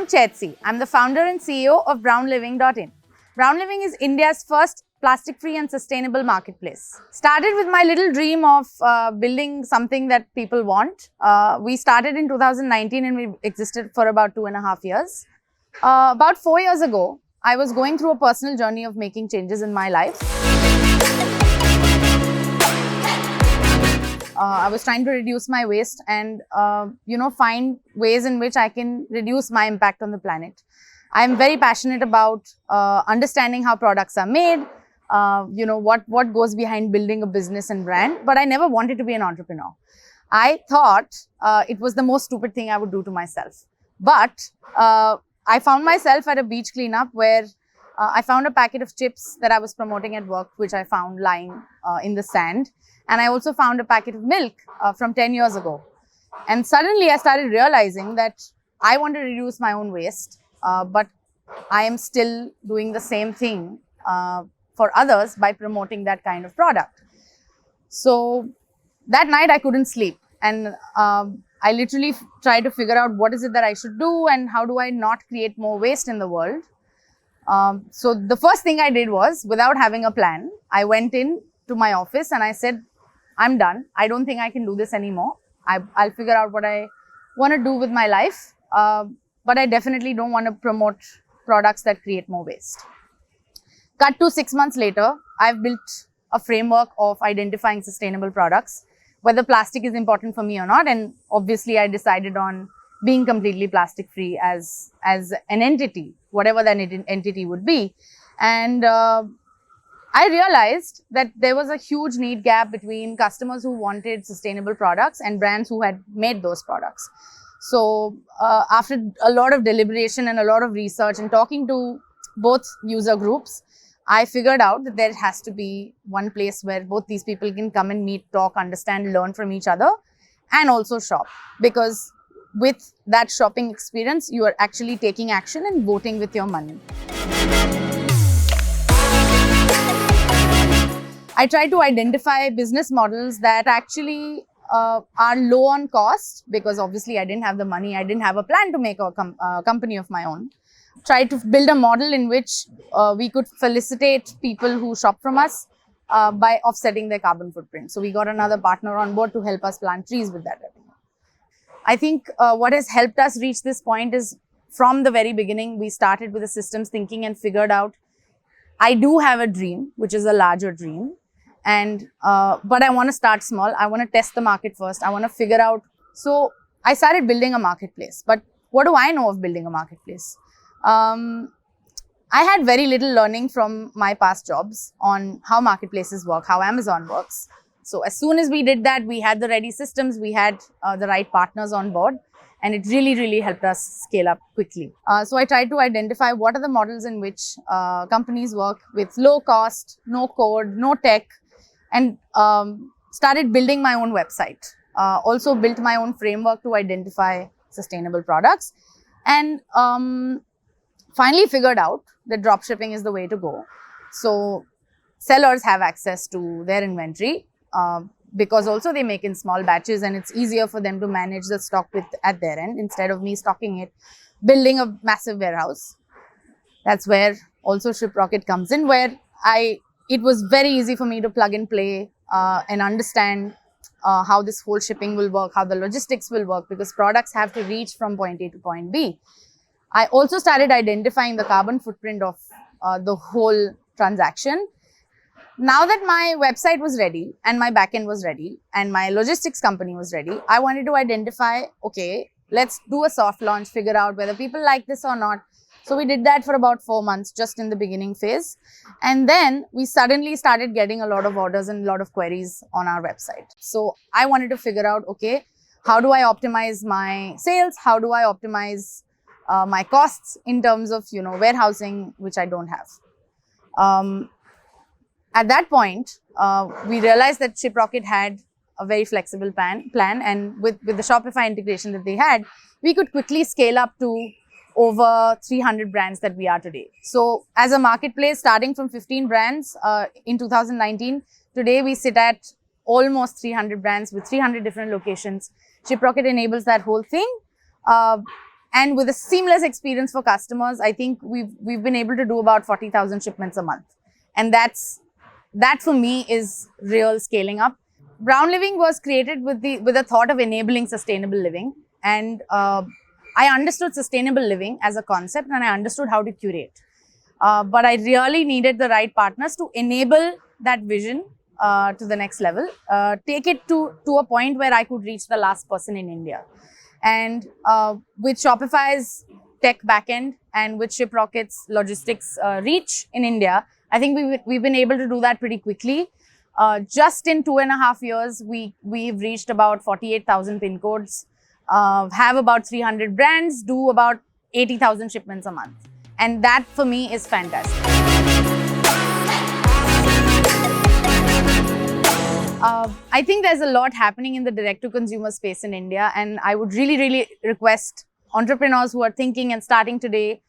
I'm Chaitsi. I'm the founder and CEO of brownliving.in. Brown Living is India's first plastic-free and sustainable marketplace. Started with my little dream of building something that people want. We started in 2019 and we existed for about 2.5 years. About 4 years ago, I was going through a personal journey of making changes in my life. I was trying to reduce my waste and, find ways in which I can reduce my impact on the planet. I'm very passionate about understanding how products are made, what goes behind building a business and brand, but I never wanted to be an entrepreneur. I thought it was the most stupid thing I would do to myself. But I found myself at a beach cleanup where I found a packet of chips that I was promoting at work, which I found lying in the sand. And I also found a packet of milk from 10 years ago. And suddenly I started realizing that I want to reduce my own waste, but I am still doing the same thing for others by promoting that kind of product. So that night I couldn't sleep. And I literally tried to figure out what is it that I should do and how do I not create more waste in the world. So the first thing I did was, without having a plan, I went in to my office and I said, I'm done. I don't think I can do this anymore. I'll figure out what I want to do with my life. But I definitely don't want to promote products that create more waste. Cut to 6 months later, I've built a framework of identifying sustainable products, whether plastic is important for me or not. And obviously, I decided on being completely plastic free as an entity, whatever that entity would be. And I realized that there was a huge need gap between customers who wanted sustainable products and brands who had made those products. So after a lot of deliberation and a lot of research and talking to both user groups, I figured out that there has to be one place where both these people can come and meet, talk, understand, learn from each other, and also shop. Because with that shopping experience, you are actually taking action and voting with your money. I try to identify business models that actually are low on cost, because obviously I didn't have the money, I didn't have a plan to make a company of my own. Try to build a model in which we could felicitate people who shop from us by offsetting their carbon footprint. So we got another partner on board to help us plant trees with that revenue. I think what has helped us reach this point is, from the very beginning, we started with a systems thinking and figured out, I do have a dream, which is a larger dream. And but I want to start small. I want to test the market first. I want to figure out. So I started building a marketplace. But what do I know of building a marketplace? I had very little learning from my past jobs on how marketplaces work, how Amazon works. So as soon as we did that, we had the ready systems, we had the right partners on board, and it really, really helped us scale up quickly. So I tried to identify what are the models in which companies work with low cost, no code, no tech, and started building my own website. Also built my own framework to identify sustainable products, and finally figured out that dropshipping is the way to go. So sellers have access to their inventory because also they make in small batches, and it's easier for them to manage the stock at their end instead of me stocking it, building a massive warehouse. That's where also Shiprocket comes in, where it was very easy for me to plug and play and understand how this whole shipping will work, how the logistics will work, because products have to reach from point A to point B. I also started identifying the carbon footprint of the whole transaction. Now that my website was ready and my backend was ready and my logistics company was ready, I wanted to identify, okay, let's do a soft launch, figure out whether people like this or not. So we did that for about 4 months, just in the beginning phase. And then we suddenly started getting a lot of orders and a lot of queries on our website. So I wanted to figure out, okay, how do I optimize my sales? How do I optimize my costs in terms of, warehousing, which I don't have. At that point, we realized that Shiprocket had a very flexible plan, and with the Shopify integration that they had, we could quickly scale up to over 300 brands that we are today. So as a marketplace, starting from 15 brands in 2019, today we sit at almost 300 brands with 300 different locations. Shiprocket enables that whole thing. And with a seamless experience for customers, I think we've been able to do about 40,000 shipments a month. And that for me is real scaling up. Brown Living was created with the thought of enabling sustainable living. And I understood sustainable living as a concept, and I understood how to curate. But I really needed the right partners to enable that vision to the next level, take it to a point where I could reach the last person in India. And with Shopify's tech backend and with Shiprocket's logistics reach in India, I think we've been able to do that pretty quickly. Just in 2.5 years, we've reached about 48,000 pin codes, have about 300 brands, do about 80,000 shipments a month. And that for me is fantastic. I think there's a lot happening in the direct-to-consumer space in India, and I would really, really request entrepreneurs who are thinking and starting today,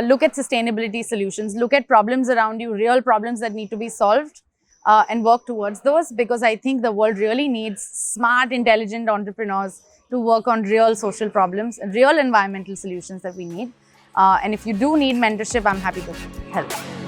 look at sustainability solutions, look at problems around you, real problems that need to be solved, and work towards those, because I think the world really needs smart, intelligent entrepreneurs to work on real social problems and real environmental solutions that we need. And if you do need mentorship, I'm happy to help.